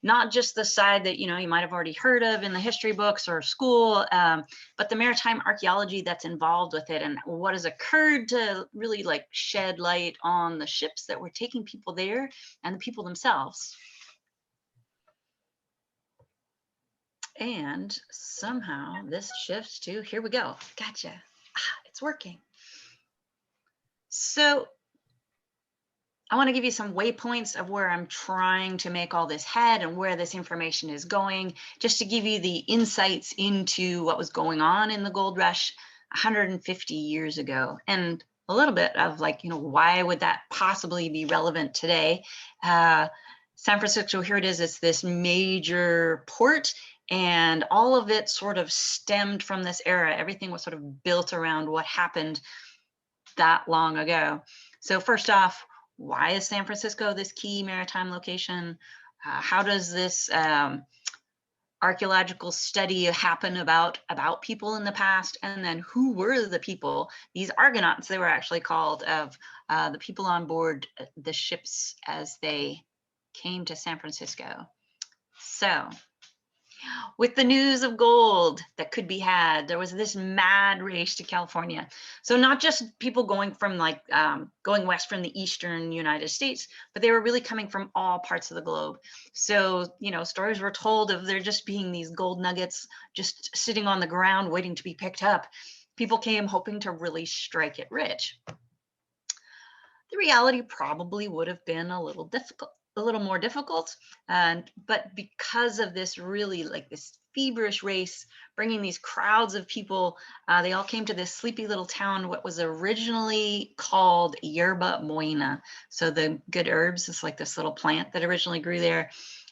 not just the side that, you might have already heard of in the history books or school, but the maritime archaeology that's involved with it and what has occurred to really like shed light on the ships that were taking people there and the people themselves. And somehow this shifts to, here we go. Gotcha. It's working. So I want to give you some waypoints of where I'm trying to make all this head and where this information is going, just to give you the insights into what was going on in the gold rush 150 years ago, and a little bit of like, why would that possibly be relevant today? San Francisco, here it is, it's this major port, and all of it sort of stemmed from this era. Everything was sort of built around what happened that long ago. So first off, why is San Francisco this key maritime location? How does this archaeological study happen about people in the past? And then who were the people, these Argonauts, they were actually called, of the people on board the ships as they came to San Francisco. So with the news of gold that could be had, there was this mad race to California. So not just people going from going west from the eastern United States, but they were really coming from all parts of the globe. So, stories were told of there just being these gold nuggets just sitting on the ground waiting to be picked up. People came hoping to really strike it rich. The reality probably would have been a little more difficult, but because of this really this feverish race, bringing these crowds of people, they all came to this sleepy little town, what was originally called Yerba Buena. So the good herbs is like this little plant that originally grew there.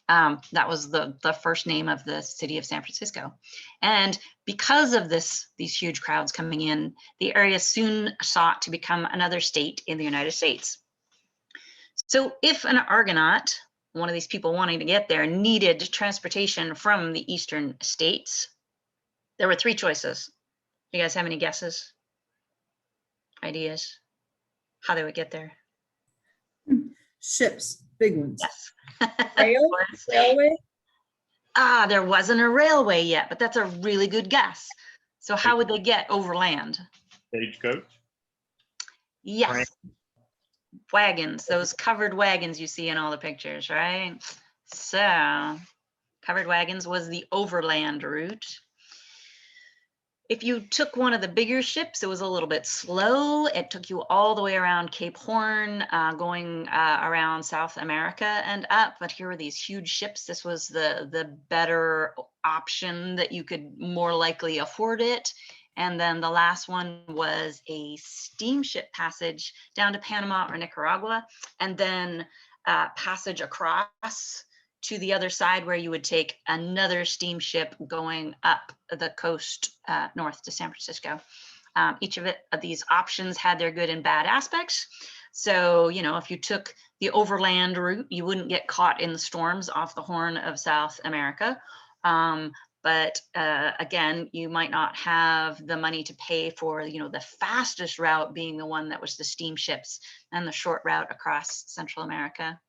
That was the first name of the city of San Francisco. And because of these huge crowds coming in, the area soon sought to become another state in the United States. So if an Argonaut, one of these people wanting to get there, needed transportation from the eastern states, there were three choices. You guys have any guesses? Ideas? How they would get there? Ships, big ones. Yes. Railway? There wasn't a railway yet, but that's a really good guess. So how would they get overland? Stagecoach? Yes. Wagons, those covered wagons you see in all the pictures, right? So covered wagons was the overland route. If you took one of the bigger ships, it was a little bit slow. It took you all the way around Cape Horn, going around South America and up. But here were these huge ships. This was the better option that you could more likely afford it. And then the last one was a steamship passage down to Panama or Nicaragua, and then passage across to the other side where you would take another steamship going up the coast north to San Francisco. Each of these options had their good and bad aspects. So, if you took the overland route, you wouldn't get caught in the storms off the Horn of South America. But again, you might not have the money to pay for, the fastest route being the one that was the steamships and the short route across Central America.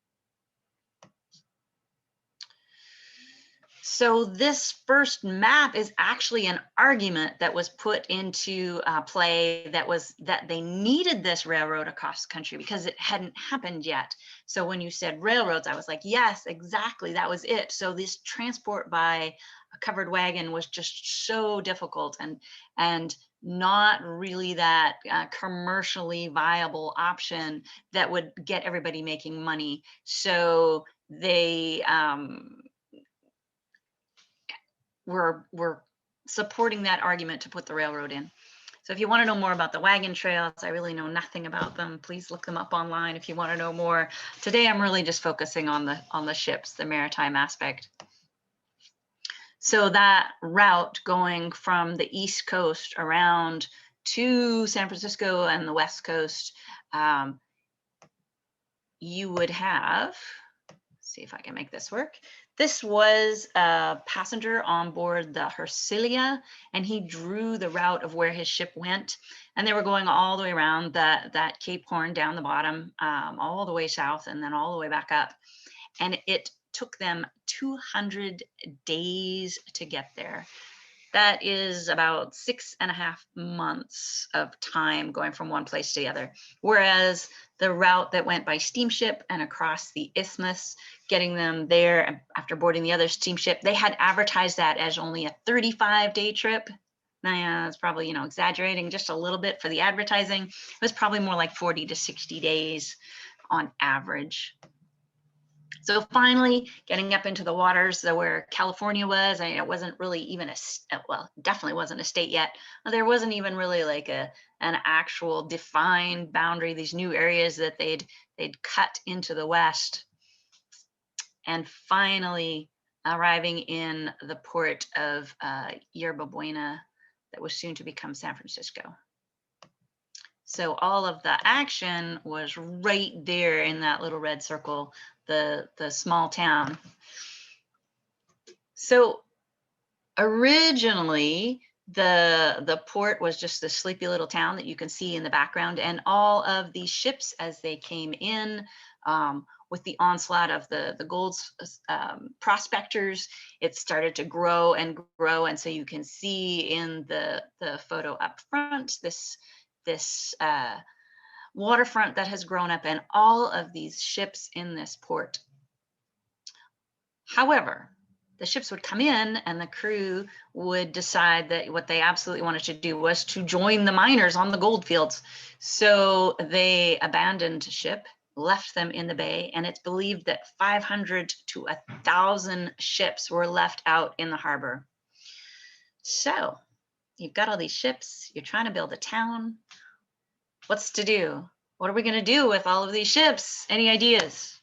So this first map is actually an argument that was put into play that they needed this railroad across the country because it hadn't happened yet. So when you said railroads, I was like, yes, exactly, that was it. So this transport by a covered wagon was just so difficult and not really that commercially viable option that would get everybody making money. So they were supporting that argument to put the railroad in. So if you want to know more about the wagon trails, I really know nothing about them. Please look them up online if you want to know more. Today, I'm really just focusing on the ships, the maritime aspect. So that route going from the East Coast around to San Francisco and the West Coast, you would have, let's see if I can make this work. This was a passenger on board the Hercilia, and he drew the route of where his ship went. And they were going all the way around that Cape Horn down the bottom, all the way south, and then all the way back up. And it took them 200 days to get there. That is about 6.5 months of time going from one place to the other. Whereas the route that went by steamship and across the isthmus, getting them there after boarding the other steamship, they had advertised that as only a 35-day trip. Now, it's probably, exaggerating just a little bit for the advertising. It was probably more like 40 to 60 days on average. So finally, getting up into the waters where California was, it wasn't really even well, definitely wasn't a state yet. There wasn't even really like an actual defined boundary, these new areas that they'd cut into the west. And finally arriving in the port of Yerba Buena that was soon to become San Francisco. So all of the action was right there in that little red circle, the small town. So originally, the port was just this sleepy little town that you can see in the background, and all of these ships as they came in with the onslaught of the gold prospectors, it started to grow and grow. And so you can see in the photo up front, this waterfront that has grown up and all of these ships in this port. However, the ships would come in and the crew would decide that what they absolutely wanted to do was to join the miners on the gold fields. So they abandoned ship, left them in the bay, and it's believed that 500 to 1,000 ships were left out in the harbor. So you've got all these ships, you're trying to build a town. What's to do? What are we going to do with all of these ships? Any ideas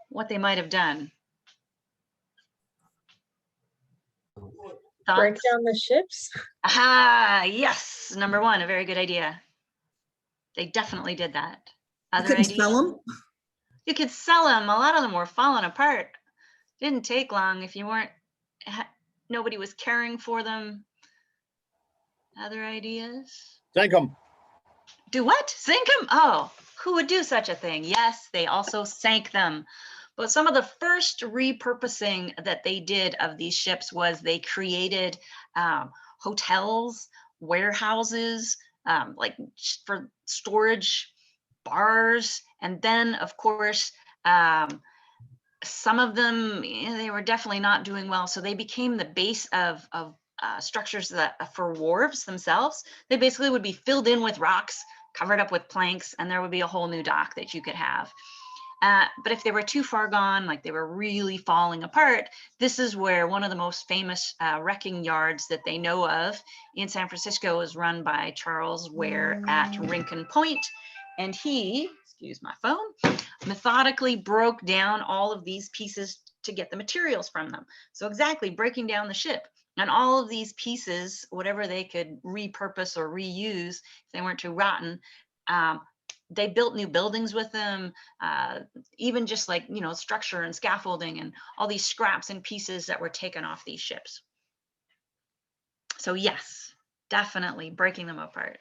what they might have done? Thoughts? Break down the ships? Aha, yes, number one, a very good idea. They definitely did that. You couldn't sell them? You could sell them. A lot of them were falling apart. Didn't take long if you weren't, nobody was caring for them. Other ideas? Sink them. Do what? Sink them? Oh, who would do such a thing? Yes, they also sank them. But some of the first repurposing that they did of these ships was they created hotels, warehouses, like for storage, bars, and then of course, some of them, they were definitely not doing well. So they became the base of structures that for wharves themselves. They basically would be filled in with rocks, covered up with planks, and there would be a whole new dock that you could have. But if they were too far gone, like they were really falling apart, this is where one of the most famous wrecking yards that they know of in San Francisco is run by Charles Ware at Rincon Point. And he, excuse my phone, methodically broke down all of these pieces to get the materials from them. So exactly, breaking down the ship. And all of these pieces, whatever they could repurpose or reuse, if they weren't too rotten, they built new buildings with them, even just like, structure and scaffolding and all these scraps and pieces that were taken off these ships. So yes, definitely breaking them apart.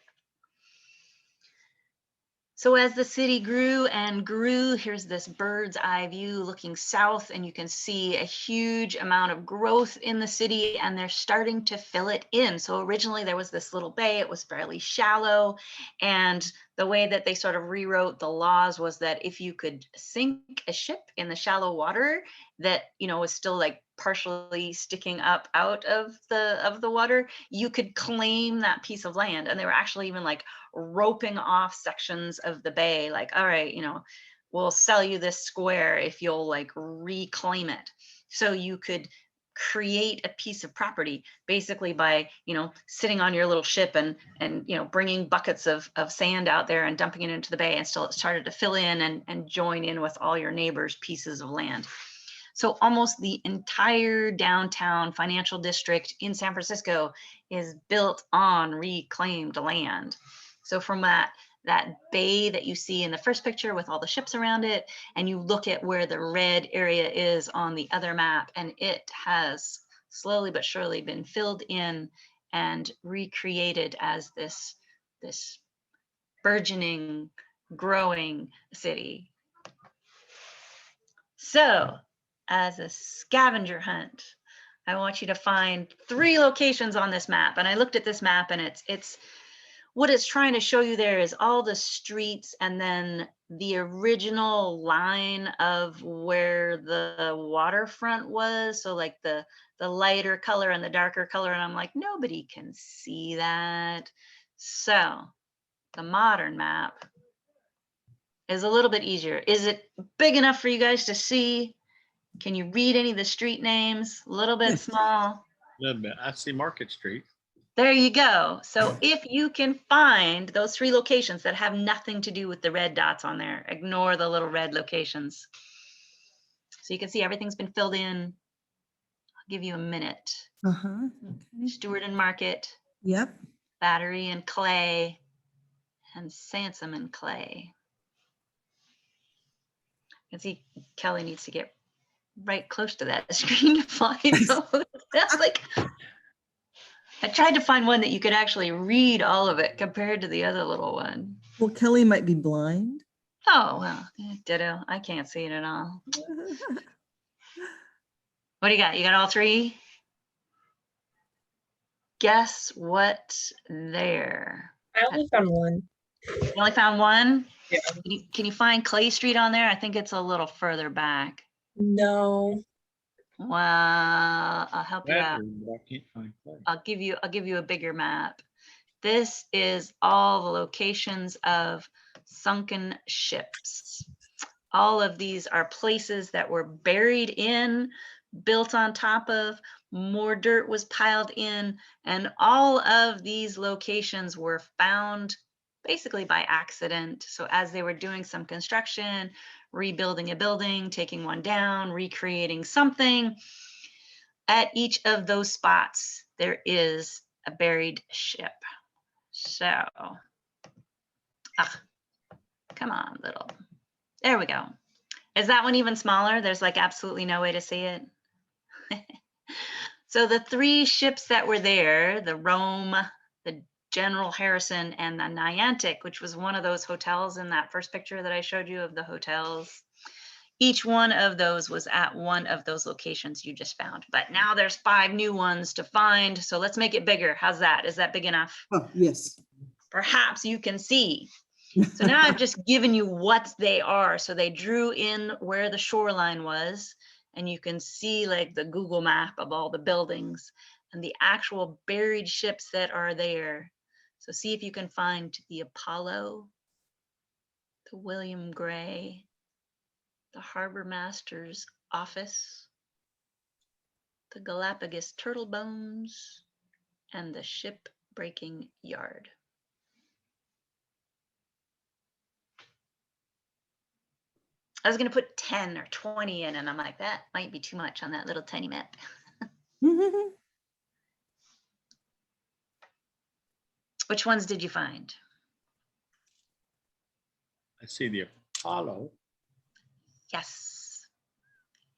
So as the city grew and grew, here's this bird's eye view looking south, and you can see a huge amount of growth in the city, and they're starting to fill it in. So originally there was this little bay, it was fairly shallow, and the way that they sort of rewrote the laws was that if you could sink a ship in the shallow water that, was still like partially sticking up out of the water, you could claim that piece of land. And they were actually even like roping off sections of the bay, like, all right, we'll sell you this square if you'll like reclaim it. So you could create a piece of property basically by, sitting on your little ship and bringing buckets of sand out there and dumping it into the bay, and still it started to fill in and join in with all your neighbors' pieces of land. So almost the entire downtown financial district in San Francisco is built on reclaimed land. So from that bay that you see in the first picture with all the ships around it, and you look at where the red area is on the other map, and it has slowly but surely been filled in and recreated as this burgeoning, growing city. So as a scavenger hunt. I want you to find 3 locations on this map. And I looked at this map, and it's what it's trying to show you there is all the streets and then the original line of where the waterfront was. So like the lighter color and the darker color. And I'm like, nobody can see that. So the modern map is a little bit easier. Is it big enough for you guys to see? Can you read any of the street names? A little bit Yes. small. A little bit. I see Market Street. There you go. So if you can find those 3 locations that have nothing to do with the red dots on there, ignore the little red locations. So you can see everything's been filled in. I'll give you a minute. Uh-huh. Okay. Stewart and Market, Yep. Battery and Clay, and Sansom and Clay. You can see Kelly needs to get right close to that screen to find those. That's like, I tried to find one that you could actually read all of it compared to the other little one. Well, Kelly might be blind. Oh, well, ditto. I can't see it at all. What do you got? You got all 3? Guess what's there? I only found one. You only found one? Yeah. Can you find Clay Street on there? I think it's a little further back. No. Well, I'll help you out. But I can't find Clay. I'll give you a bigger map. This is all the locations of sunken ships. All of these are places that were buried in, built on top of, more dirt was piled in, and all of these locations were found basically by accident. So as they were doing some construction, rebuilding a building, taking one down, recreating something, at each of those spots, there is a buried ship. So, come on, little. There we go. Is that one even smaller? There's like absolutely no way to see it. So the 3 ships that were there, the Rome, the General Harrison, and the Niantic, which was one of those hotels in that first picture that I showed you of the hotels, each one of those was at one of those locations you just found. But now there's 5 new ones to find. So let's make it bigger. How's that? Is that big enough? Oh, yes. Perhaps you can see. So now I've just given you what they are. So they drew in where the shoreline was, and you can see like the Google map of all the buildings and the actual buried ships that are there. So see if you can find the Apollo, the William Gray, the Harbor Master's office, the Galapagos turtle bones, and the ship breaking yard. I was going to put 10 or 20 in, and I'm like, that might be too much on that little tiny map. Which ones did you find? I see the Apollo. Yes.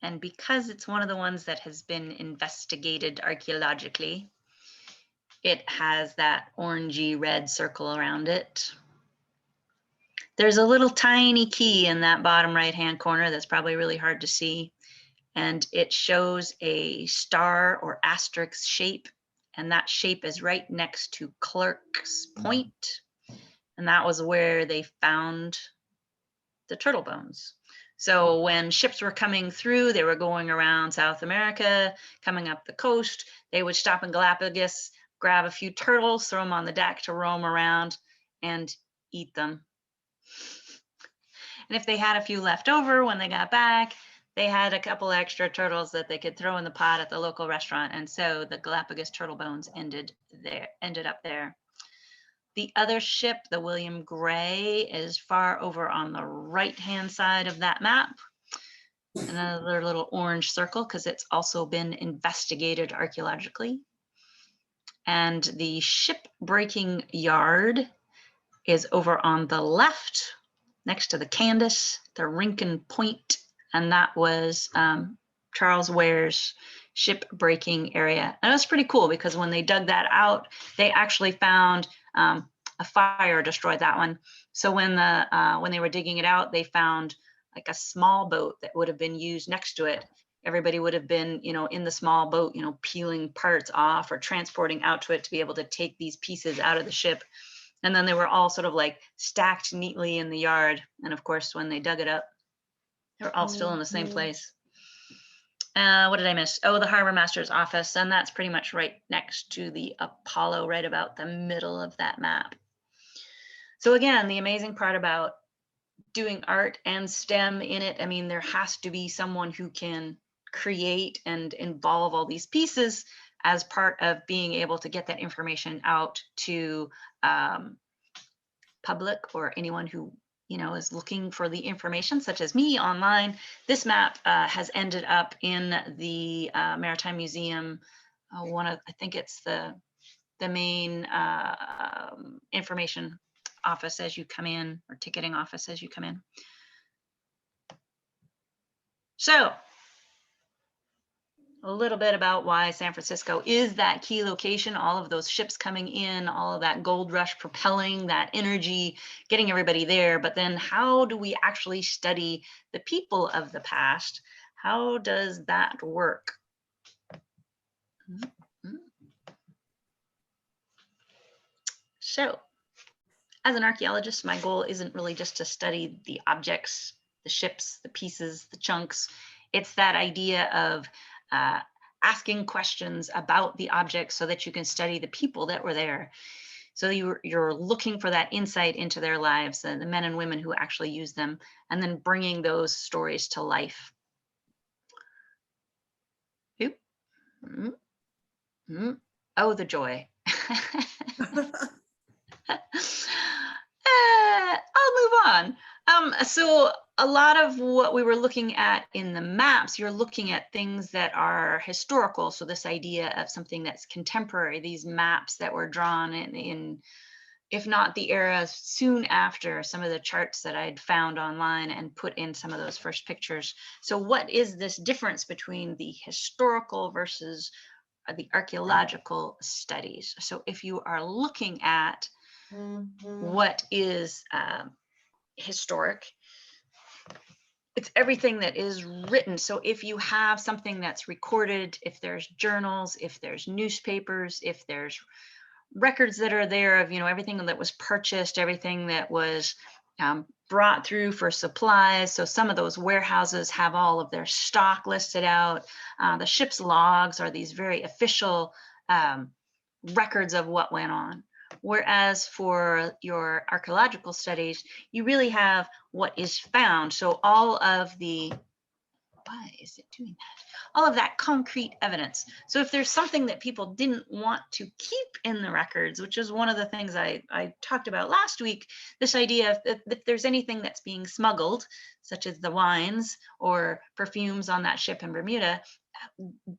And because it's one of the ones that has been investigated archaeologically, it has that orangey red circle around it. There's a little tiny key in that bottom right-hand corner that's probably really hard to see. And it shows a star or asterisk shape. And that shape is right next to Clerk's Point. And that was where they found the turtle bones. So when ships were coming through, they were going around South America, coming up the coast, they would stop in Galapagos, grab a few turtles, throw them on the deck to roam around and eat them. And if they had a few left over when they got back, they had a couple extra turtles that they could throw in the pot at the local restaurant. And so the Galapagos turtle bones ended up there. The other ship, the William Gray, is far over on the right-hand side of that map. Another little orange circle because it's also been investigated archaeologically. And the ship breaking yard is over on the left, next to the Candace, the Rincon Point, and that was Charles Ware's ship breaking area. And it was pretty cool because when they dug that out, they actually found a fire destroyed that one. So when they were digging it out, they found like a small boat that would have been used next to it. everybody would have been, in the small boat, peeling parts off or transporting out to it to be able to take these pieces out of the ship. And then they were all sort of like stacked neatly in the yard. And of course, when they dug it up, they were all still in the same place. What did I miss? Oh, the harbor master's office. And that's pretty much right next to the Apollo, right about the middle of that map. So again, the amazing part about doing art and STEM in it, I mean, there has to be someone who can create and involve all these pieces as part of being able to get that information out to public or anyone who is looking for the information, such as me online. This map has ended up in the Maritime Museum. I think it's the main information office as you come in, or ticketing office as you come in. So a little bit about why San Francisco is that key location, all of those ships coming in, all of that gold rush propelling that energy, getting everybody there. But then how do we actually study the people of the past? How does that work? So as an archaeologist, my goal isn't really just to study the objects, the ships, the pieces, the chunks. It's that idea of asking questions about the objects so that you can study the people that were there. So you're looking for that insight into their lives, and the men and women who actually use them, and then bringing those stories to life. Oop. Oh, the joy. I'll move on. So a lot of what we were looking at in the maps, you're looking at things that are historical. So this idea of something that's contemporary, these maps that were drawn in if not the era soon after, some of the charts that I'd found online and put in some of those first pictures. So what is this difference between the historical versus the archaeological studies? So if you are looking at what is historic, it's everything that is written. So if you have something that's recorded, if there's journals, if there's newspapers, if there's records that are there of everything that was purchased, everything that was brought through for supplies. So some of those warehouses have all of their stock listed out. The ship's logs are these very official records of what went on. Whereas for your archaeological studies, you really have what is found. So all of the, why is it doing that? All of that concrete evidence. So if there's something that people didn't want to keep in the records, which is one of the things I talked about last week, this idea of if there's anything that's being smuggled, such as the wines or perfumes on that ship in Bermuda,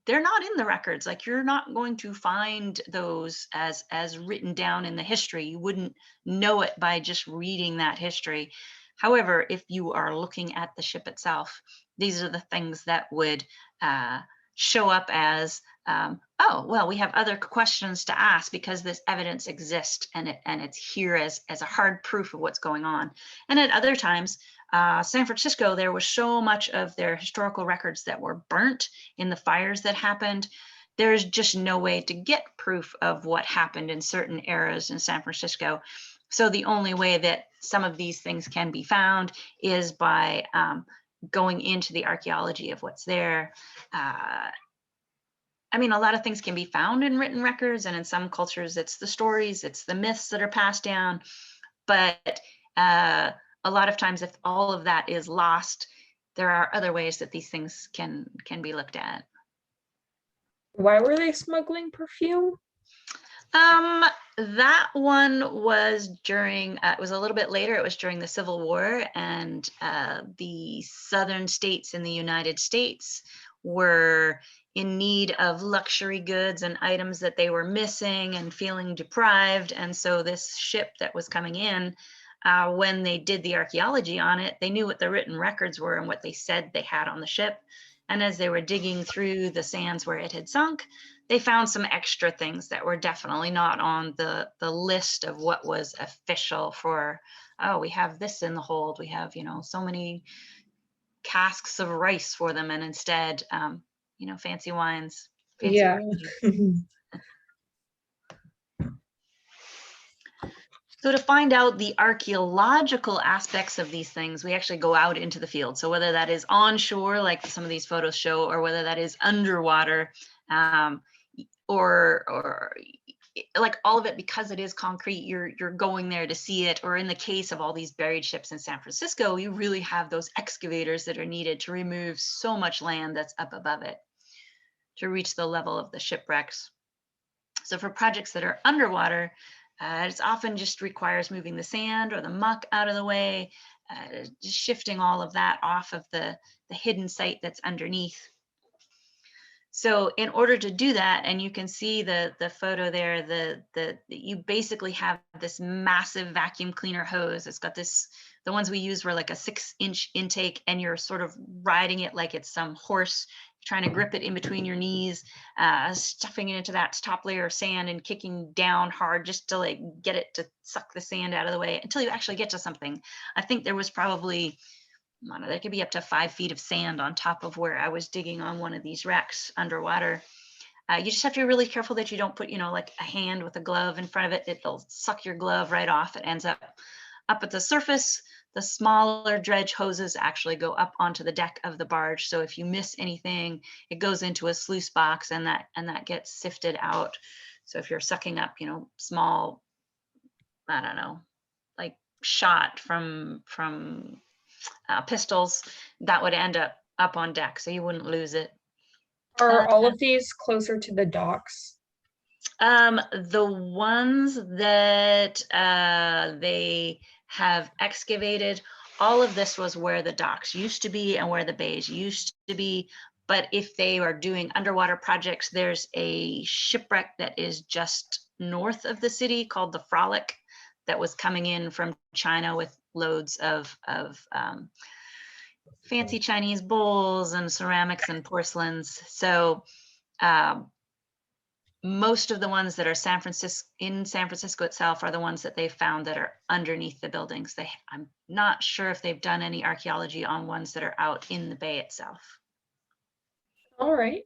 they're not in the records. Like, you're not going to find those as written down in the history. You wouldn't know it by just reading that history. However, if you are looking at the ship itself, these are the things that would show up as, oh, well, we have other questions to ask because this evidence exists and it's here as a hard proof of what's going on. And at other times, San Francisco, there was so much of their historical records that were burnt in the fires that happened. There's just no way to get proof of what happened in certain eras in San Francisco. So the only way that some of these things can be found is by going into the archaeology of what's there. I mean, a lot of things can be found in written records, and in some cultures, it's the stories, it's the myths that are passed down. But a lot of times, if all of that is lost, there are other ways that these things can be looked at. Why were they smuggling perfume? That one was during, it was a little bit later, it was during the Civil War, and the southern states in the United States were in need of luxury goods and items that they were missing and feeling deprived. And so this ship that was coming in, when they did the archaeology on it, they knew what the written records were and what they said they had on the ship. And as they were digging through the sands where it had sunk, they found some extra things that were definitely not on the list of what was official for, oh, we have this in the hold. We have, so many casks of rice for them, and instead, you know, fancy wines, fancy Yeah. recipes. So to find out the archaeological aspects of these things, we actually go out into the field. So whether that is onshore, like some of these photos show, or whether that is underwater, or like all of it, because it is concrete, you're going there to see it. Or in the case of all these buried ships in San Francisco, you really have those excavators that are needed to remove so much land that's up above it to reach the level of the shipwrecks. So for projects that are underwater, it's often just requires moving the sand or the muck out of the way, just shifting all of that off of the hidden site that's underneath. So in order to do that, and you can see the photo there, you basically have this massive vacuum cleaner hose. It's got this, the ones we use were like a 6-inch intake, and you're sort of riding it like it's some horse, trying to grip it in between your knees, stuffing it into that top layer of sand and kicking down hard just to like get it to suck the sand out of the way until you actually get to something. I think there was probably, I don't know, there could be up to 5 feet of sand on top of where I was digging on one of these wrecks underwater. You just have to be really careful that you don't put, you know, like a hand with a glove in front of it. It'll suck your glove right off. It ends up at the surface. The smaller dredge hoses actually go up onto the deck of the barge. So if you miss anything, it goes into a sluice box, and that gets sifted out. So if you're sucking up, you know, small, I don't know, like shot from pistols, that would end up on deck, so you wouldn't lose it. Are all of these closer to the docks? The ones that they have excavated, all of this was where the docks used to be and where the bays used to be. But if they are doing underwater projects, there's a shipwreck that is just north of the city called the Frolic that was coming in from China with loads of fancy Chinese bowls and ceramics and porcelains. So most of the ones that are in San Francisco itself are the ones that they found that are underneath the buildings. I'm not sure if they've done any archaeology on ones that are out in the bay itself. All right.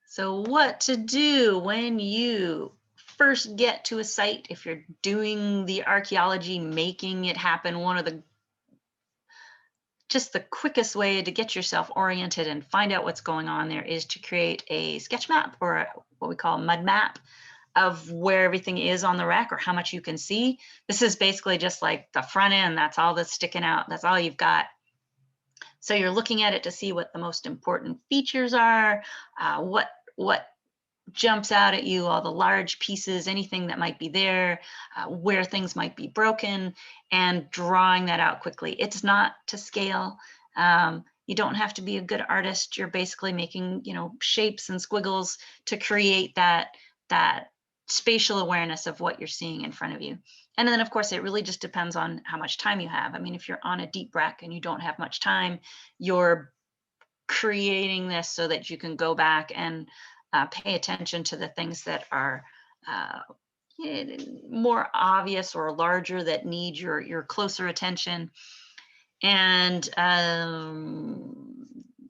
So what to do when you first get to a site, if you're doing the archaeology, making it happen, one of the quickest way to get yourself oriented and find out what's going on there is to create a sketch map, or what we call a mud map, of where everything is on the wreck or how much you can see. This is basically just like the front end. That's all that's sticking out. That's all you've got. So you're looking at it to see what the most important features are, what jumps out at you, all the large pieces, anything that might be there, where things might be broken, and drawing that out quickly. It's not to scale. You don't have to be a good artist. You're basically making, you know, shapes and squiggles to create that spatial awareness of what you're seeing in front of you. And then of course, it really just depends on how much time you have. I mean, if you're on a deep wreck and you don't have much time, you're creating this so that you can go back and pay attention to the things that are more obvious or larger, that need your closer attention, and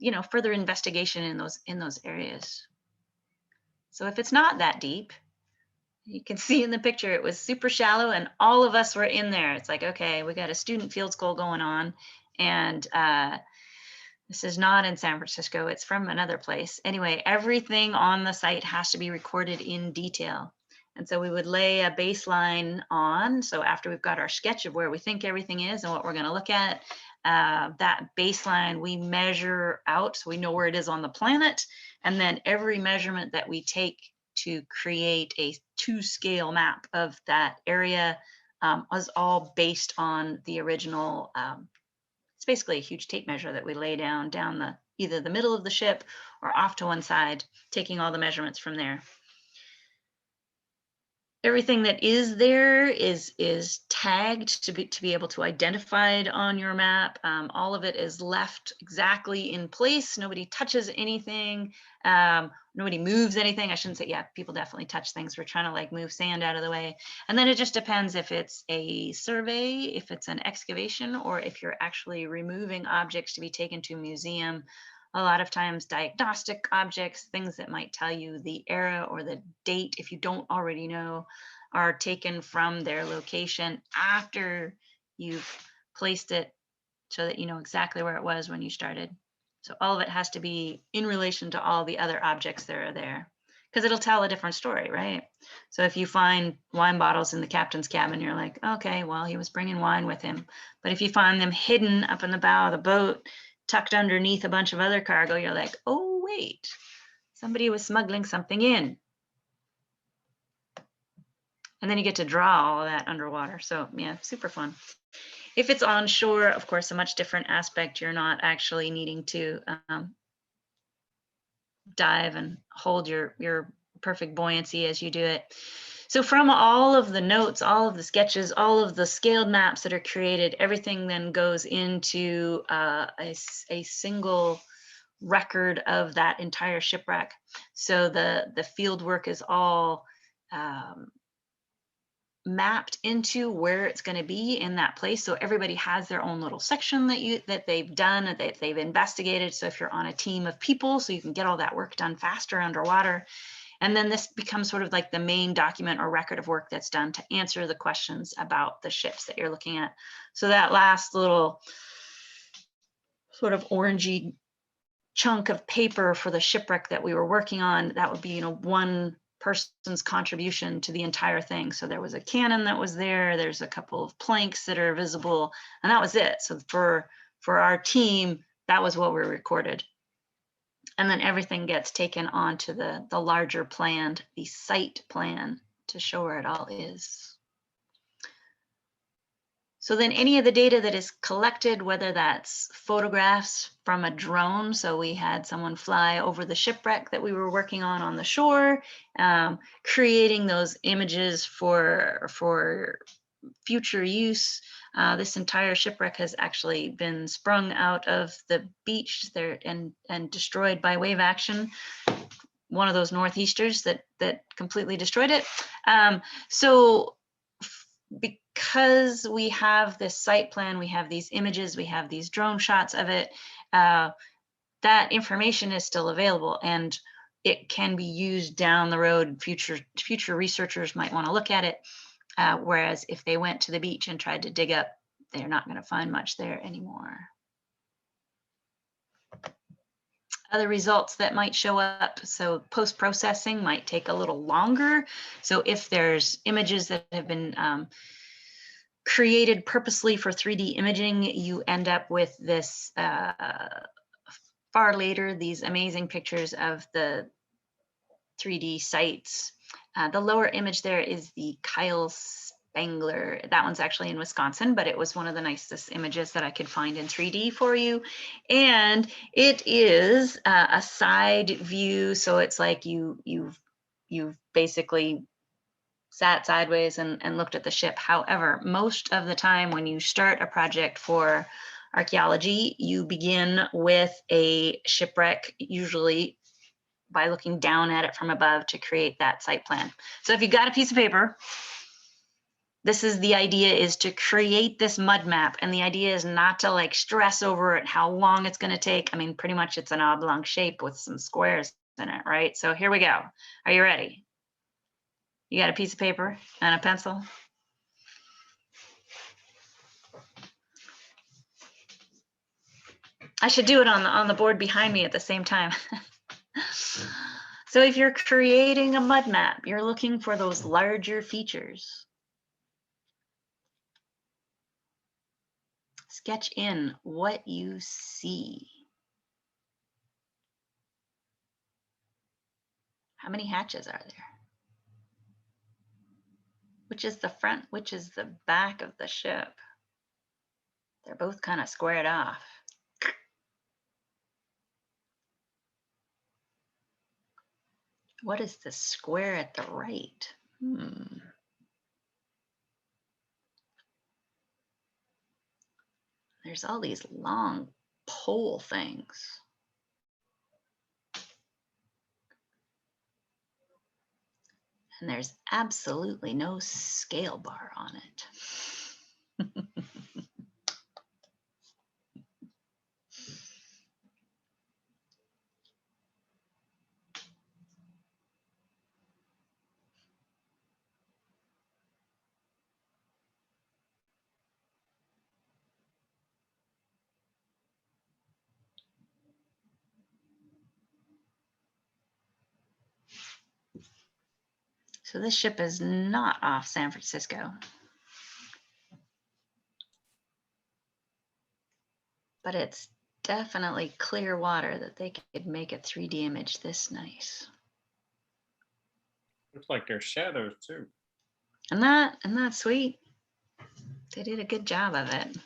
you know, further investigation in those areas. So if it's not that deep, you can see in the picture it was super shallow and all of us were in there. It's like, okay, we got a student field goal going on, and this is not in San Francisco, it's from another place. Anyway, everything on the site has to be recorded in detail. And so we would lay a baseline on, so after we've got our sketch of where we think everything is and what we're gonna look at, that baseline we measure out so we know where it is on the planet. And then every measurement that we take to create a 2-scale map of that area is all based on the original. It's basically a huge tape measure that we lay down either the middle of the ship or off to one side, taking all the measurements from there. everything that is there is tagged to be able to identify it on your map. All of it is left exactly in place. Nobody touches anything. Nobody moves anything. I shouldn't say, yeah, people definitely touch things. We're trying to like move sand out of the way. And then it just depends if it's a survey, if it's an excavation, or if you're actually removing objects to be taken to a museum. A lot of times diagnostic objects, things that might tell you the era or the date, if you don't already know, are taken from their location after you've placed it so that you know exactly where it was when you started. So all of it has to be in relation to all the other objects that are there, because it'll tell a different story, right? So if you find wine bottles in the captain's cabin, you're like, okay, well, he was bringing wine with him. But if you find them hidden up in the bow of the boat, tucked underneath a bunch of other cargo, you're like, oh, wait, somebody was smuggling something in. And then you get to draw all of that underwater. So yeah, super fun. If it's on shore, of course, a much different aspect. You're not actually needing to dive and hold your perfect buoyancy as you do it. So from all of the notes, all of the sketches, all of the scaled maps that are created, everything then goes into a single record of that entire shipwreck. So the field work is all mapped into where it's going to be in that place. So everybody has their own little section that they've done, that they've investigated. So if you're on a team of people, so you can get all that work done faster underwater. And then this becomes sort of like the main document or record of work that's done to answer the questions about the ships that you're looking at. So that last little sort of orangey chunk of paper for the shipwreck that we were working on, that would be, you know, one person's contribution to the entire thing. So there was a cannon that was there, there's a couple of planks that are visible, and that was it. So for our team, that was what we recorded. And then everything gets taken onto the larger plan, the site plan, to show where it all is. So then any of the data that is collected, whether that's photographs from a drone, so we had someone fly over the shipwreck that we were working on the shore, creating those images for future use. This entire shipwreck has actually been sprung out of the beach there and destroyed by wave action. One of those northeasters that completely destroyed it. So because we have this site plan, we have these images, we have these drone shots of it, that information is still available and it can be used down the road. Future researchers might want to look at it. Whereas if they went to the beach and tried to dig up, they're not going to find much there anymore. Other results that might show up, so post-processing might take a little longer. So if there's images that have been created purposely for 3D imaging, you end up with this far later, these amazing pictures of the 3D sites. The lower image there is the Kyle Spangler. That one's actually in Wisconsin, but it was one of the nicest images that I could find in 3D for you. And it is a side view. So it's like you've basically sat sideways and looked at the ship. However, most of the time when you start a project for archaeology, you begin with a shipwreck, usually by looking down at it from above to create that site plan. So if you've got a piece of paper, this is the idea, is to create this mud map. And the idea is not to like stress over it, how long it's going to take. I mean, pretty much it's an oblong shape with some squares in it, right? So here we go. Are you ready? You got a piece of paper and a pencil? I should do it on the board behind me at the same time. So if you're creating a mud map, you're looking for those larger features. Sketch in what you see. How many hatches are there? Which is the front, which is the back of the ship? They're both kind of squared off. What is the square at the right? There's all these long pole things. And there's absolutely no scale bar on it. So this ship is not off San Francisco. But it's definitely clear water that they could make a 3D image this nice. Looks like there's shadows too. Isn't that sweet? They did a good job of it.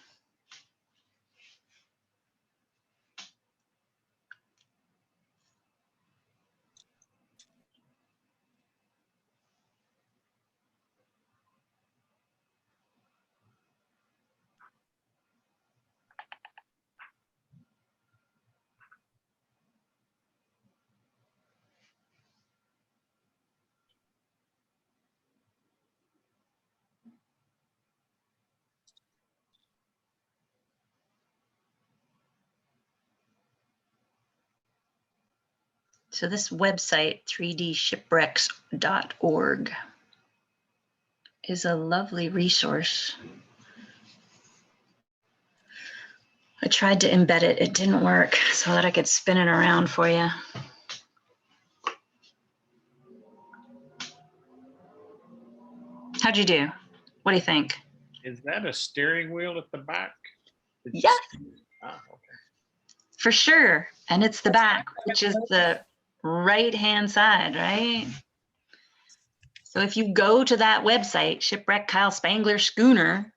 So this website, 3dshipwrecks.org, is a lovely resource. I tried to embed it, it didn't work, so that I could spin it around for you. How'd you do? What do you think? Is that a steering wheel at the back? Did you Yes. see it? Ah, okay. For sure. And it's the back, which is the right-hand side, right? So if you go to that website, Shipwreck Kyle Spangler Schooner,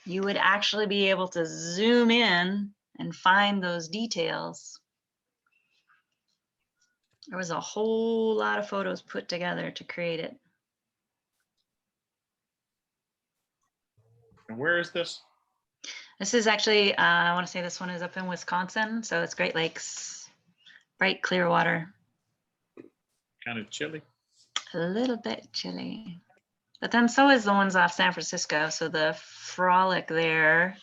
you would actually be able to zoom in and find those details. There was a whole lot of photos put together to create it. And where is this? This is actually, I want to say this one is up in Wisconsin, so it's Great Lakes, bright clear water. Kind of chilly. A little bit chilly. But then so is the ones off San Francisco. So the Frolic there,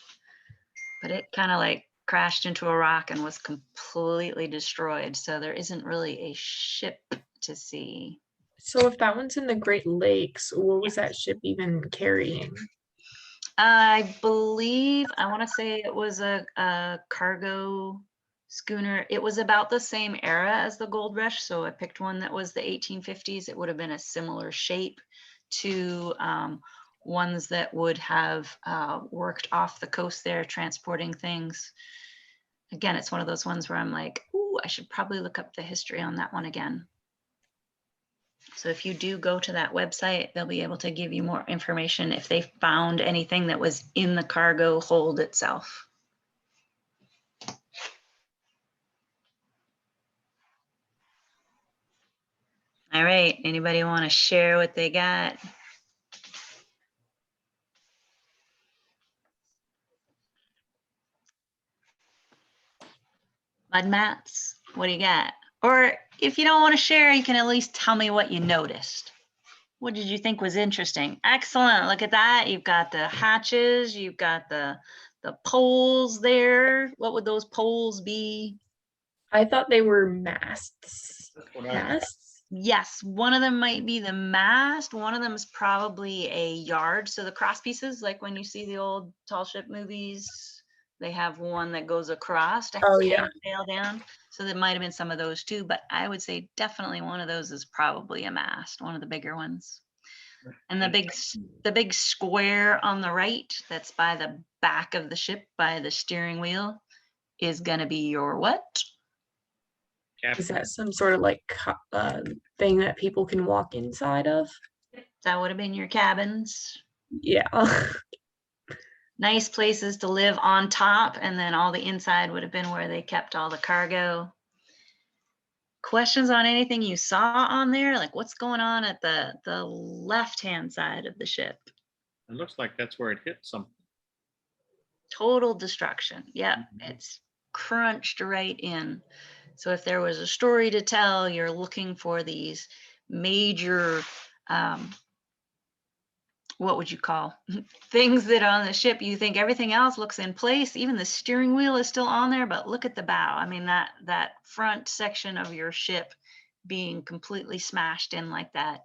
but it kind of like crashed into a rock and was completely destroyed. So there isn't really a ship to see. So if that one's in the Great Lakes, what was that ship even carrying? I believe, I want to say it was a cargo schooner. It was about the same era as the Gold Rush. So I picked one that was the 1850s. It would have been a similar shape to ones that would have worked off the coast there, transporting things. Again, it's one of those ones where I'm like, ooh, I should probably look up the history on that one again. So if you do go to that website, they'll be able to give you more information if they found anything that was in the cargo hold itself. All right, anybody want to share what they got? Mud mats, what do you got? Or if you don't want to share, you can at least tell me what you noticed. What did you think was interesting? Excellent, look at that. You've got the hatches, you've got the poles there. What would those poles be? I thought they were masts. That's what I- Masts? Yes, one of them might be the mast. One of them is probably a yard. So the cross pieces, like when you see the old tall ship movies, they have one that goes across to Oh, hang yeah. the sail down. So there might have been some of those too, but I would say definitely one of those is probably a mast, one of the bigger ones. And the big square on the right, that's by the back of the ship, by the steering wheel, is gonna be your what? Is that some sort of like thing that people can walk inside of? That would have been your cabins. Yeah. Nice places to live on top, and then all the inside would have been where they kept all the cargo. Questions on anything you saw on there? Like what's going on at the left-hand side of the ship? It looks like that's where it hit something. Total destruction. Yep, Mhm. it's crunched right in. So if there was a story to tell, you're looking for these major, what would you call things that on the ship you think everything else looks in place, even the steering wheel is still on there, but look at the bow. I mean, that front section of your ship being completely smashed in like that.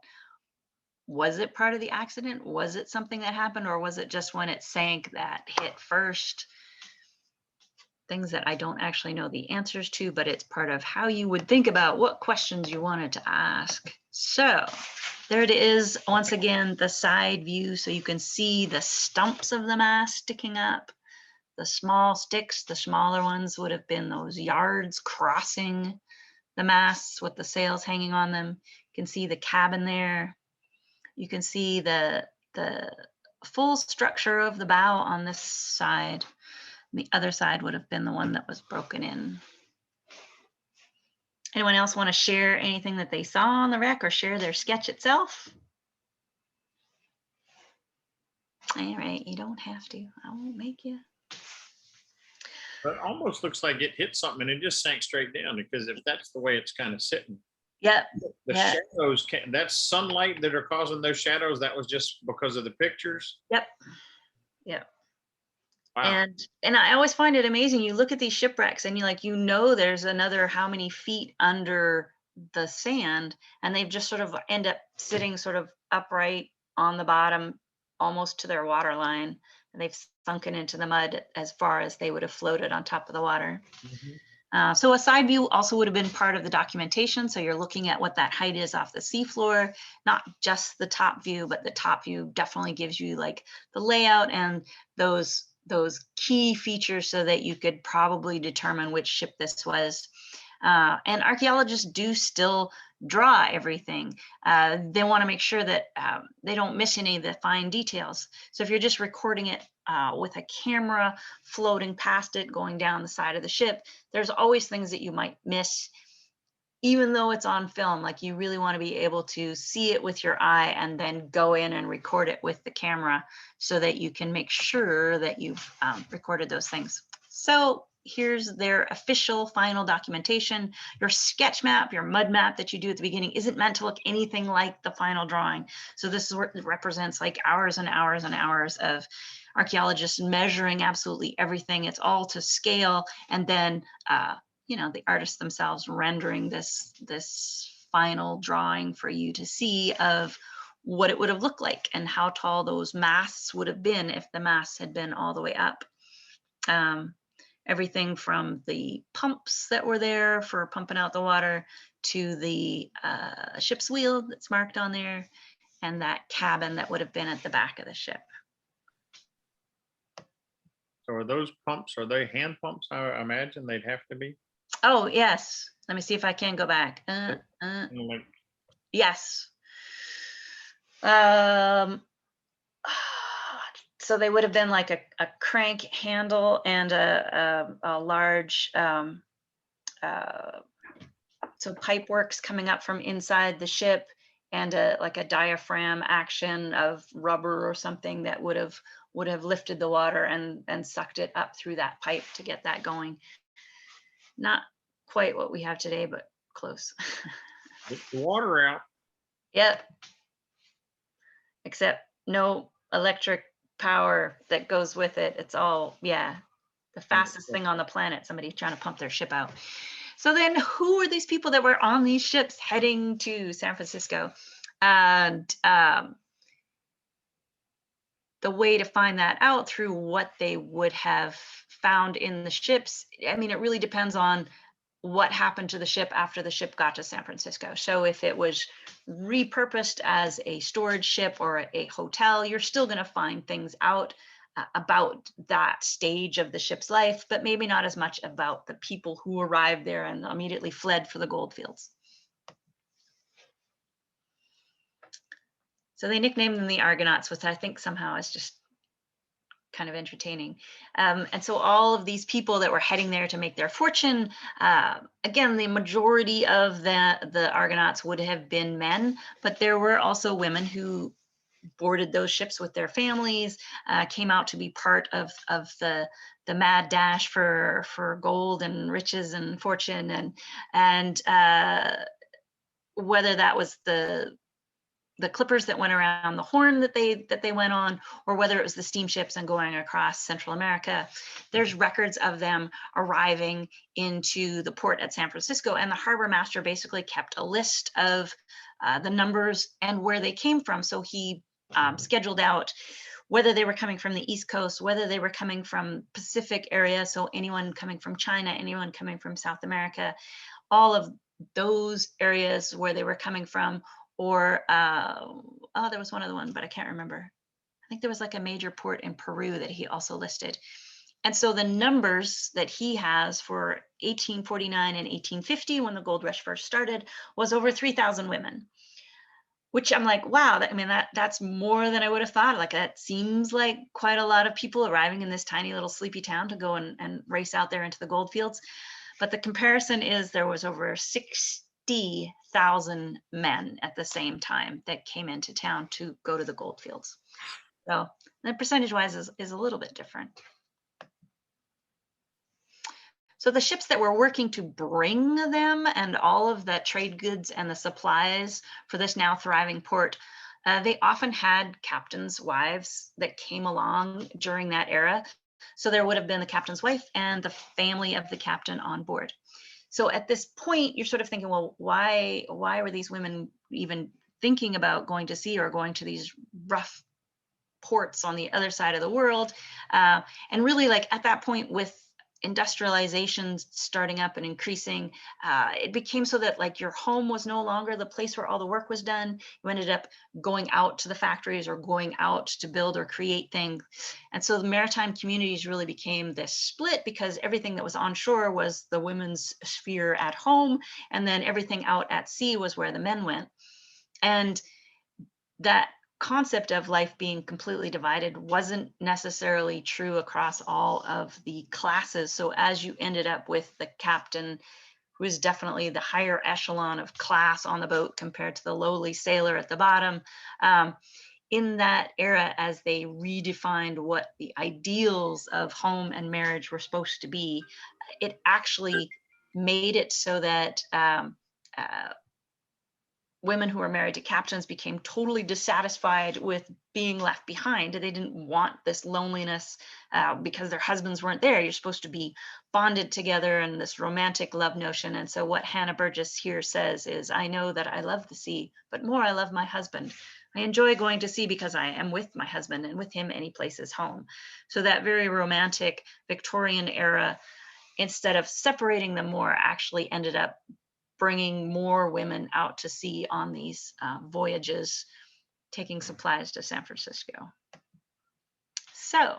Was it part of the accident? Was it something that happened, or was it just when it sank that hit first? Things that I don't actually know the answers to, but it's part of how you would think about what questions you wanted to ask. So there it is, once again, the side view, so you can see the stumps of the mast sticking up. The small sticks, the smaller ones would have been those yards crossing the masts with the sails hanging on them. You can see the cabin there. You can see the full structure of the bow on this side. The other side would have been the one that was broken in. Anyone else want to share anything that they saw on the wreck or share their sketch itself? All right, you don't have to. I won't make you. But it almost looks like it hit something and it just sank straight down, because if that's the way it's kind of sitting, Yep. the Yeah. shadows that's sunlight that are causing those shadows. That was just because of the pictures. Yep. Yep. Wow. And I always find it amazing. You look at these shipwrecks and there's another how many feet under the sand, and they've just sort of end up sitting sort of upright on the bottom, almost to their water line, and they've sunken into the mud as far as they would have floated on top of the water. Mhm. So a side view also would have been part of the documentation. So you're looking at what that height is off the seafloor, not just the top view, but the top view definitely gives you like the layout and those key features so that you could probably determine which ship this was. And archaeologists do still draw everything. They want to make sure that they don't miss any of the fine details. So if you're just recording it with a camera floating past it, going down the side of the ship, there's always things that you might miss, even though it's on film. Like, you really want to be able to see it with your eye and then go in and record it with the camera so that you can make sure that you've recorded those things. So here's their official final documentation. Your sketch map, your mud map that you do at the beginning isn't meant to look anything like the final drawing. So this is what represents like hours and hours and hours of archaeologists measuring absolutely everything. It's all to scale, and then the artists themselves rendering this final drawing for you to see of what it would have looked like and how tall those masts would have been if the masts had been all the way up. Everything from the pumps that were there for pumping out the water to the ship's wheel that's marked on there, and that cabin that would have been at the back of the ship. So are those pumps, are they hand pumps? I imagine they'd have to be. Oh, yes. Let me see if I can go back. Like, Yes. So they would have been like a crank handle and a large, so pipe works coming up from inside the ship, and like a diaphragm action of rubber or something that would have lifted the water and sucked it up through that pipe to get that going. Not quite what we have today, but close. get the water out. Yep. Except no electric power that goes with it. It's all, the fastest thing on the planet, somebody trying to pump their ship out. So then who are these people that were on these ships heading to San Francisco? And the way to find that out through what they would have found in the ships, I mean, it really depends on what happened to the ship after the ship got to San Francisco. So if it was repurposed as a storage ship or a hotel, you're still going to find things out about that stage of the ship's life, but maybe not as much about the people who arrived there and immediately fled for the gold fields. So they nicknamed them the Argonauts, which I think somehow is just kind of entertaining. And so all of these people that were heading there to make their fortune, again, the majority of the Argonauts would have been men, but there were also women who boarded those ships with their families, came out to be part of the mad dash for gold and riches and fortune, and whether that was the clippers that went around the Horn that they went on, or whether it was the steamships and going across Central America. There's records of them arriving into the port at San Francisco, and the harbor master basically kept a list of the numbers and where they came from. So he scheduled out whether they were coming from the East Coast, whether they were coming from Pacific area, so anyone coming from China, anyone coming from South America, all of those areas where they were coming from. Or, there was one other one, but I can't remember. I think there was like a major port in Peru that he also listed. And so the numbers that he has for 1849 and 1850, when the gold rush first started, was over 3,000 women, which I'm like, wow, that's more than I would have thought. Like, that seems like quite a lot of people arriving in this tiny little sleepy town to go and race out there into the gold fields. But the comparison is there was over 60,000 men at the same time that came into town to go to the gold fields. So the percentage wise is a little bit different. So the ships that were working to bring them and all of the trade goods and the supplies for this now thriving port, they often had captains' wives that came along during that era. So there would have been the captain's wife and the family of the captain on board. So at this point, you're sort of thinking, well, why were these women even thinking about going to sea or going to these rough ports on the other side of the world? And really, like, at that point, with industrialization starting up and increasing, it became so that, like, your home was no longer the place where all the work was done. You ended up going out to the factories or going out to build or create things. And so the maritime communities really became this split, because everything that was on shore was the women's sphere at home, and then everything out at sea was where the men went. And that concept of life being completely divided wasn't necessarily true across all of the classes. So as you ended up with the captain, who is definitely the higher echelon of class on the boat compared to the lowly sailor at the bottom, in that era, as they redefined what the ideals of home and marriage were supposed to be, it actually made it so that women who were married to captains became totally dissatisfied with being left behind. They didn't want this loneliness because their husbands weren't there. You're supposed to be bonded together in this romantic love notion. And so what Hannah Burgess here says is, I know that I love the sea, but more I love my husband. I enjoy going to sea because I am with my husband, and with him, any place is home. So that very romantic Victorian era, instead of separating them more, actually ended up bringing more women out to sea on these voyages, taking supplies to San Francisco. So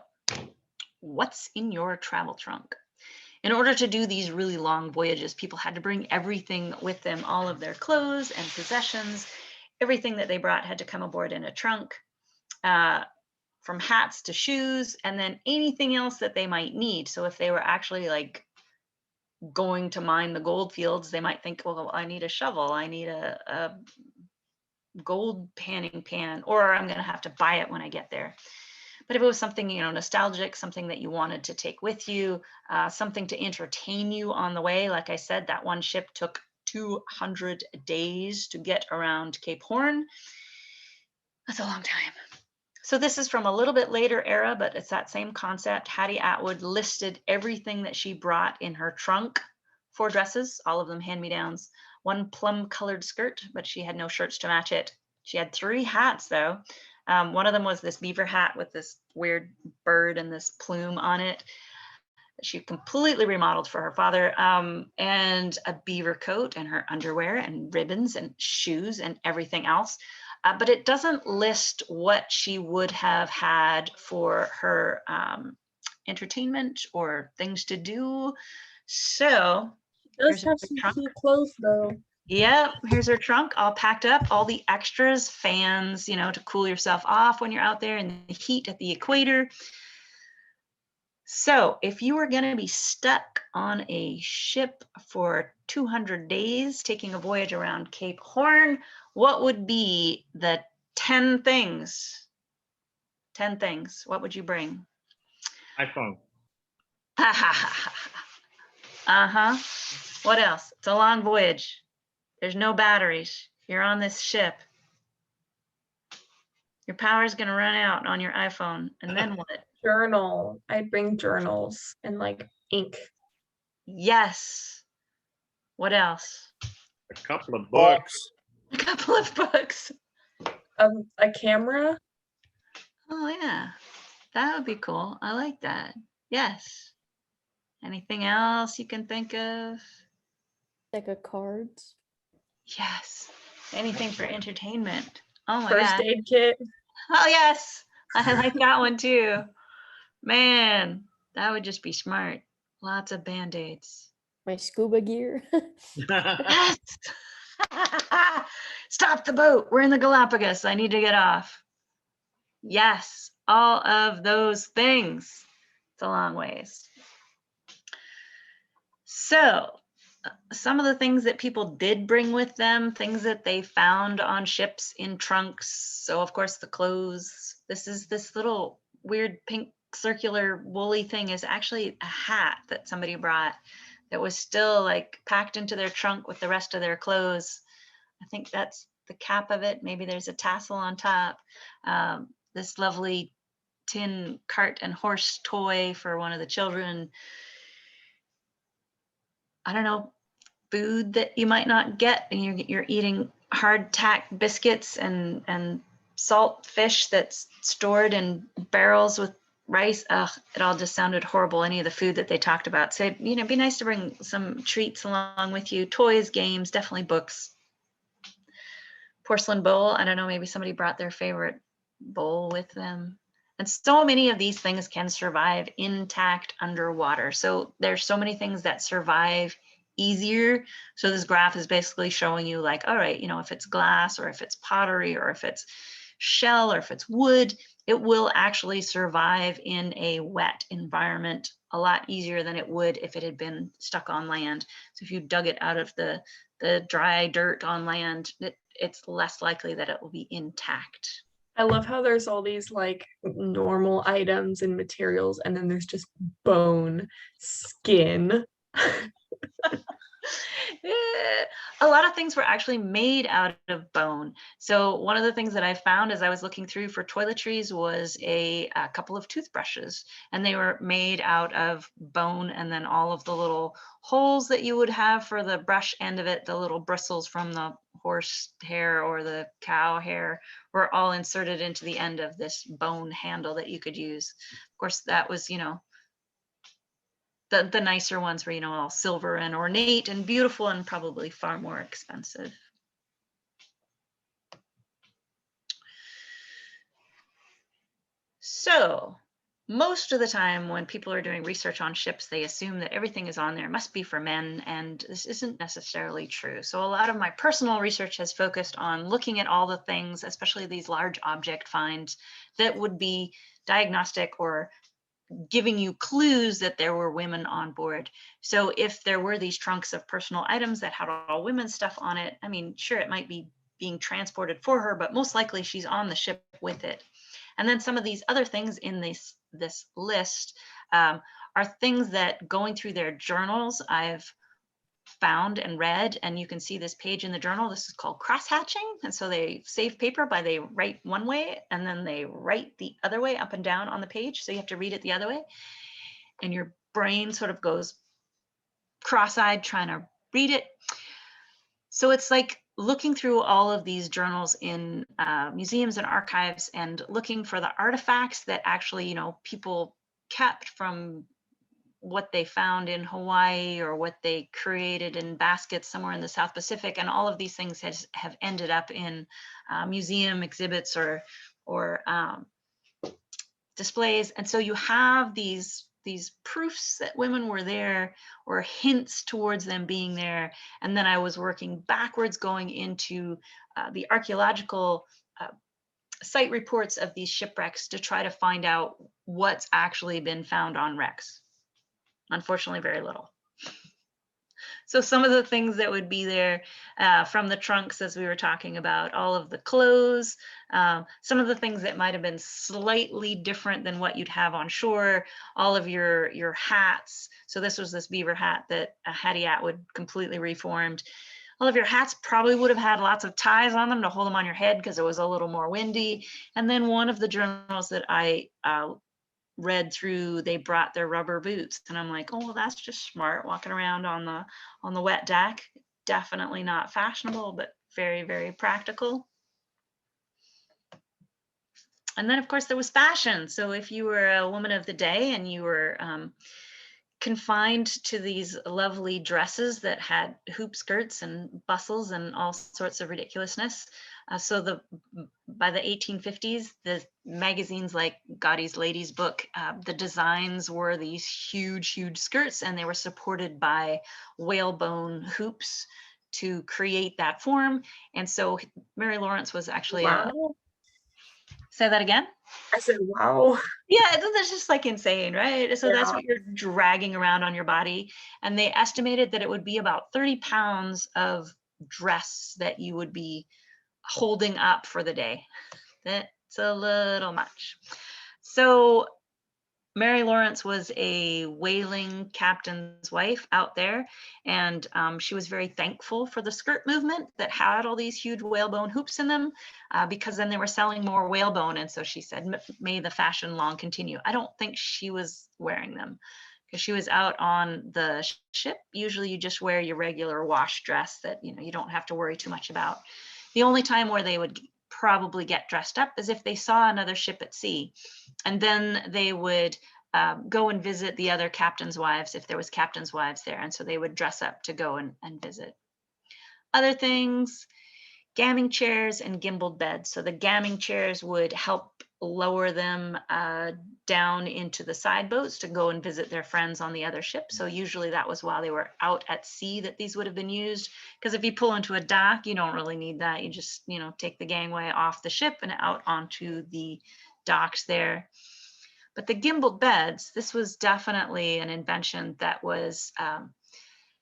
what's in your travel trunk? In order to do these really long voyages, people had to bring everything with them, all of their clothes and possessions. Everything that they brought had to come aboard in a trunk, from hats to shoes, and then anything else that they might need. So if they were actually like going to mine the gold fields, they might think, well, I need a shovel, I need a gold panning pan, or I'm going to have to buy it when I get there. But if it was something, nostalgic, something that you wanted to take with you, something to entertain you on the way, like I said, that one ship took 200 days to get around Cape Horn. That's a long time. So this is from a little bit later era, but it's that same concept. Hattie Atwood listed everything that she brought in her trunk: 4 dresses, all of them hand-me-downs, 1 plum-colored skirt, but she had no shirts to match it. She had 3 hats, though. One of them was this beaver hat with this weird bird and this plume on it. She completely remodeled for her father, and a beaver coat, and her underwear and ribbons and shoes and everything else. But it doesn't list what she would have had for her entertainment or things to do. So Does have some cool clothes though. Yep, here's her trunk all packed up, all the extras, fans, to cool yourself off when you're out there in the heat at the equator. So if you were going to be stuck on a ship for 200 days taking a voyage around Cape Horn, what would be the 10 things. 10 things. What would you bring? iPhone. Uh-huh. What else? It's a long voyage. There's no batteries. You're on this ship. Your power's gonna run out on your iPhone. And then what? Journal. I'd bring journals and like ink. Yes. What else? A couple of books. A couple of books. A camera. Oh yeah. That would be cool. I like that. Yes. Anything else you can think of? Deck of cards. Yes. Anything for entertainment. Oh my First God. aid kit. Oh yes. I like that one too. Man, that would just be smart. Lots of band-aids. My scuba gear. Yes. Stop the boat. We're in the Galapagos. I need to get off. Yes, all of those things. It's a long ways. So, some of the things that people did bring with them, things that they found on ships in trunks. So, of course, the clothes. This little weird pink circular woolly thing is actually a hat that somebody brought that was still like packed into their trunk with the rest of their clothes. I think that's the cap of it. Maybe there's a tassel on top. This lovely tin cart and horse toy for one of the children. I don't know, food that you might not get, and you're eating hardtack biscuits and salt fish that's stored in barrels with rice. Ugh, it all just sounded horrible, any of the food that they talked about. So, it'd be nice to bring some treats along with you. Toys, games, definitely books. Porcelain bowl. I don't know, maybe somebody brought their favorite bowl with them. And so many of these things can survive intact underwater. So there's so many things that survive easier. So this graph is basically showing you like, all right, if it's glass or if it's pottery or if it's shell or if it's wood, it will actually survive in a wet environment a lot easier than it would if it had been stuck on land. So if you dug it out of the dry dirt on land, it's less likely that it will be intact. I love how there's all these like normal items and materials, and then there's just bone, skin. A lot of things were actually made out of bone. So one of the things that I found as I was looking through for toiletries was a couple of toothbrushes, and they were made out of bone, and then all of the little holes that you would have for the brush end of it, the little bristles from the horse hair or the cow hair, were all inserted into the end of this bone handle that you could use. Of course, that was, the nicer ones were, all silver and ornate and beautiful and probably far more expensive. So most of the time when people are doing research on ships, they assume that everything is on there must be for men, and this isn't necessarily true. So a lot of my personal research has focused on looking at all the things, especially these large object finds, that would be diagnostic or giving you clues that there were women on board. So if there were these trunks of personal items that had all women's stuff on it, I mean, sure, it might be being transported for her, but most likely she's on the ship with it. And then some of these other things in this list are things that, going through their journals, I've found and read, and you can see this page in the journal. This is called cross-hatching. And so they save paper by they write one way and then they write the other way up and down on the page. So you have to read it the other way. And your brain sort of goes cross-eyed trying to read it. So it's like looking through all of these journals in museums and archives and looking for the artifacts that actually, people kept from what they found in Hawaii or what they created in baskets somewhere in the South Pacific. And all of these things have ended up in museum exhibits or displays. And so you have these proofs that women were there, or hints towards them being there. And then I was working backwards, going into the archaeological site reports of these shipwrecks to try to find out what's actually been found on wrecks. Unfortunately, very little. So some of the things that would be there from the trunks, as we were talking about, all of the clothes, some of the things that might have been slightly different than what you'd have on shore, all of your hats. So this beaver hat that Hattie Atwood completely reformed. All of your hats probably would have had lots of ties on them to hold them on your head because it was a little more windy. And then one of the journals that I read through, they brought their rubber boots, and I'm like, oh, well, that's just smart, walking around on the wet deck. Definitely not fashionable, but very, very practical. And then of course there was fashion. So if you were a woman of the day and you were confined to these lovely dresses that had hoop skirts and bustles and all sorts of ridiculousness. So by the 1850s, the magazines like Godey's Ladies Book, the designs were these huge, huge skirts, and they were supported by whalebone hoops to create that form. And so Mary Lawrence was actually Wow. say that again? I said, wow. Yeah, that's just like insane, right? So that's Yeah. what you're dragging around on your body. And they estimated that it would be about 30 pounds of dress that you would be holding up for the day. That's a little much. So Mary Lawrence was a whaling captain's wife out there, and she was very thankful for the skirt movement that had all these huge whalebone hoops in them, because then they were selling more whalebone, and so she said, may the fashion long continue. I don't think she was wearing them because she was out on the ship. Usually you just wear your regular wash dress that you don't have to worry too much about. The only time where they would probably get dressed up is if they saw another ship at sea, and then they would go and visit the other captain's wives if there was captain's wives there, and so they would dress up to go and visit. Other things, gamming chairs and gimbaled beds. So the gamming chairs would help lower them down into the side boats to go and visit their friends on the other ship. So usually that was while they were out at sea that these would have been used, because if you pull into a dock, you don't really need that. You just take the gangway off the ship and out onto the docks there. But the gimbaled beds, this was definitely an invention that was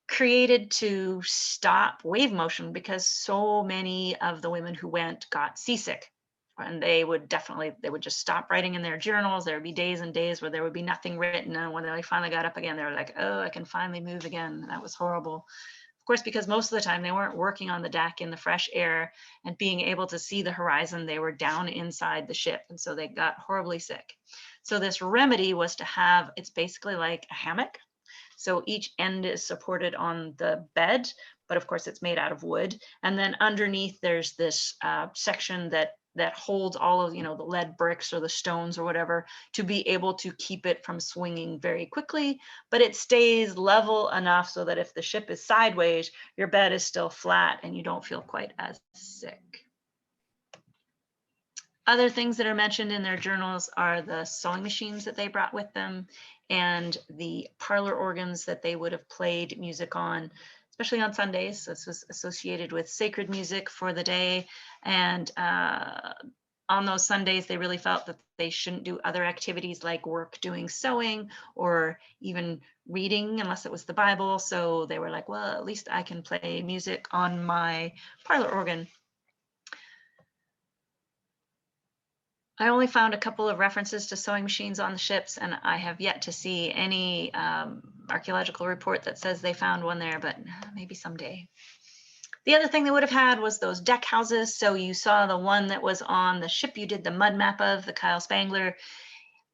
created to stop wave motion, because so many of the women who went got seasick, and they would just stop writing in their journals. There would be days and days where there would be nothing written, and when they finally got up again, they were like, oh, I can finally move again. And that was horrible. Of course, because most of the time they weren't working on the deck in the fresh air and being able to see the horizon, they were down inside the ship, and so they got horribly sick. So this remedy was to have, it's basically like a hammock. So each end is supported on the bed, but of course it's made out of wood. And then underneath there's this section that holds all of, the lead bricks or the stones or whatever, to be able to keep it from swinging very quickly, but it stays level enough so that if the ship is sideways, your bed is still flat and you don't feel quite as sick. Other things that are mentioned in their journals are the sewing machines that they brought with them and the parlor organs that they would have played music on, especially on Sundays. So this was associated with sacred music for the day. And on those Sundays, they really felt that they shouldn't do other activities like work doing sewing or even reading unless it was the Bible. So they were like, well, at least I can play music on my parlor organ. I only found a couple of references to sewing machines on the ships, and I have yet to see any archaeological report that says they found one there, but maybe someday. The other thing they would have had was those deck houses. So you saw the one that was on the ship you did the mud map of, the Kyle Spangler.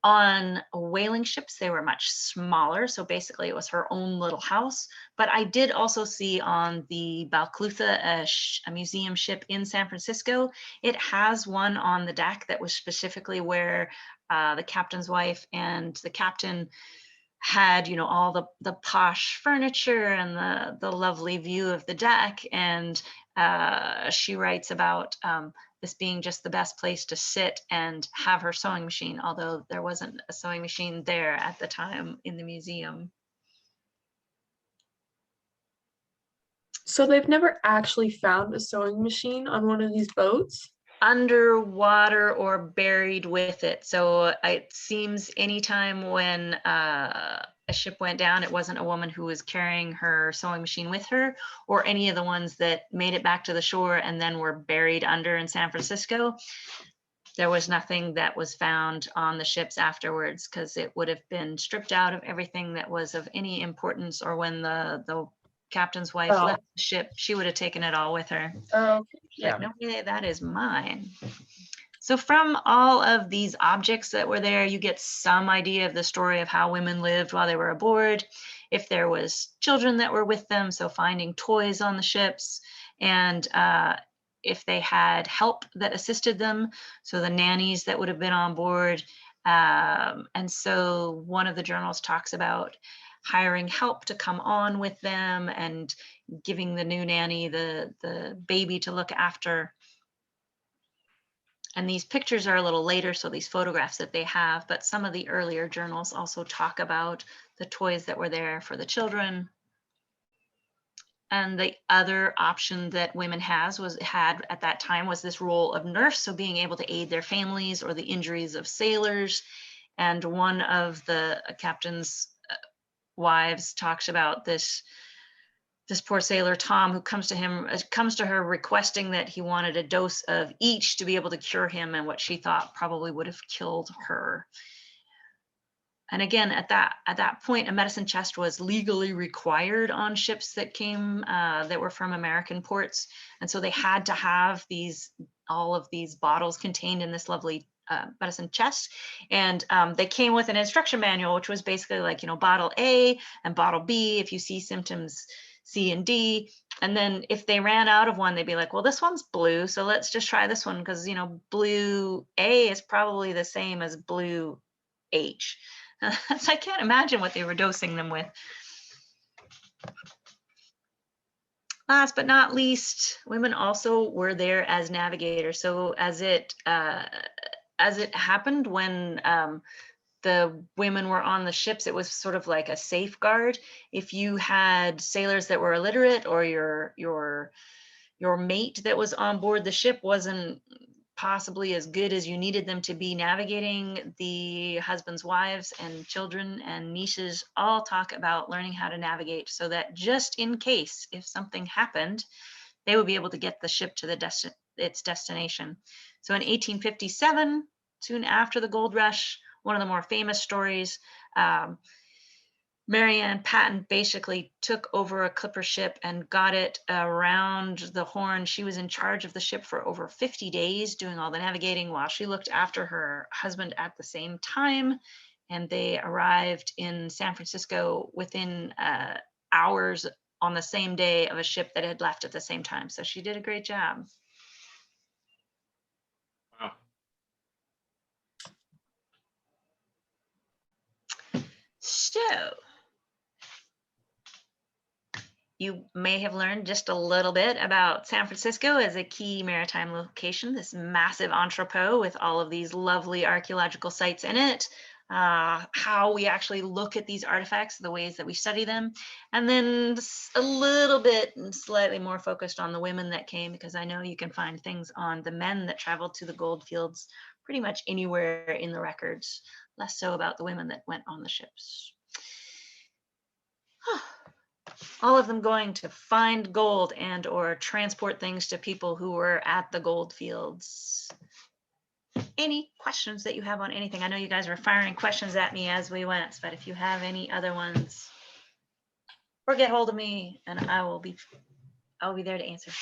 On whaling ships, they were much smaller. So basically it was her own little house. But I did also see on the Balclutha, a museum ship in San Francisco, it has one on the deck that was specifically where the captain's wife and the captain had, all the posh furniture and the lovely view of the deck. And she writes about this being just the best place to sit and have her sewing machine, although there wasn't a sewing machine there at the time in the museum. So they've never actually found a sewing machine on one of these boats? Underwater or buried with it. So it seems anytime when a ship went down, it wasn't a woman who was carrying her sewing machine with her, or any of the ones that made it back to the shore and then were buried under in San Francisco. There was nothing that was found on the ships afterwards, because it would have been stripped out of everything that was of any importance, or when the captain's wife Oh. left the ship, she would have taken it all with her. Oh, Yeah. yeah. No way, that is mine. So from all of these objects that were there, you get some idea of the story of how women lived while they were aboard, if there was children that were with them, so finding toys on the ships, and if they had help that assisted them, so the nannies that would have been on board. And so one of the journals talks about hiring help to come on with them and giving the new nanny the baby to look after. And these pictures are a little later, so these photographs that they have, but some of the earlier journals also talk about the toys that were there for the children. And the other option that women had at that time was this role of nurse, so being able to aid their families or the injuries of sailors. And one of the captain's wives talks about this poor sailor Tom, who comes to her requesting that he wanted a dose of each to be able to cure him, and what she thought probably would have killed her. And again, at that point, a medicine chest was legally required on ships that came that were from American ports, and so they had to have all of these bottles contained in this lovely medicine chest. And they came with an instruction manual, which was basically like, bottle A and bottle B if you see symptoms C and D. And then if they ran out of one, they'd be like, well, this one's blue, so let's just try this one, because blue A is probably the same as blue H. So I can't imagine what they were dosing them with. Last but not least, women also were there as navigators. So as it happened when the women were on the ships, it was sort of like a safeguard. If you had sailors that were illiterate, or your mate that was on board the ship wasn't possibly as good as you needed them to be navigating, the husbands, wives, and children and nieces all talk about learning how to navigate, so that just in case if something happened, they would be able to get the ship to its destination. So in 1857, soon after the gold rush, one of the more famous stories, Mary Ann Patton basically took over a clipper ship and got it around the Horn. She was in charge of the ship for over 50 days, doing all the navigating while she looked after her husband at the same time. And they arrived in San Francisco within hours on the same day of a ship that had left at the same time. So she did a great job. Wow. So you may have learned just a little bit about San Francisco as a key maritime location, this massive entrepot with all of these lovely archaeological sites in it, how we actually look at these artifacts, the ways that we study them, and then a little bit and slightly more focused on the women that came, because I know you can find things on the men that traveled to the gold fields pretty much anywhere in the records, less so about the women that went on the ships. All of them going to find gold and or transport things to people who were at the gold fields. Any questions that you have on anything? I know you guys were firing questions at me as we went, but if you have any other ones, or get hold of me and I'll be there to answer.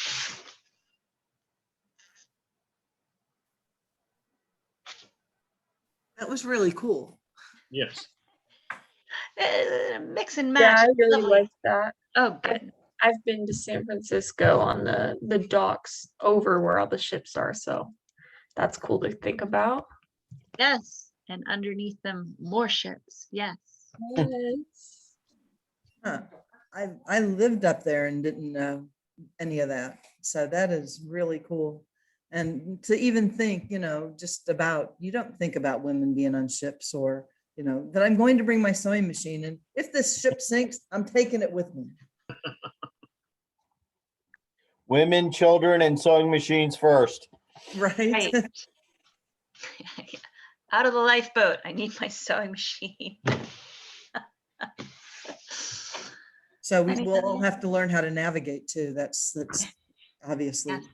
That was really cool. Yes. Mix and Yeah, match. I really Lovely. like that. Oh, good. I've been to San Francisco on the docks over where all the ships are, so that's cool to think about. Yes. And underneath them, more ships. Yes. Yes. Huh. I lived up there and didn't know any of that. So that is really cool. And to even think, just about, you don't think about women being on ships, or, that I'm going to bring my sewing machine, and if this ship sinks, I'm taking it with me. Women, children, and sewing machines first. Right. Right. Out of the lifeboat. I need my sewing machine. So I think will that all is- have to learn how to navigate too. That's obviously. Yes.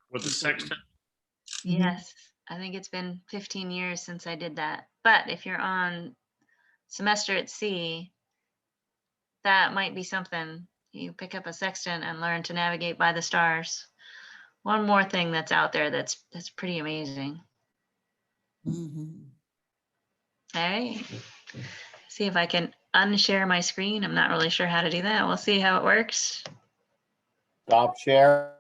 With the sextant. Mhm. Yes, I think it's been 15 years since I did that. But if you're on semester at sea, that might be something. You pick up a sextant and learn to navigate by the stars. One more thing that's out there that's pretty amazing. Mhm. All right. See if I can unshare my screen. I'm not really sure how to do that. We'll see how it works. Stop share.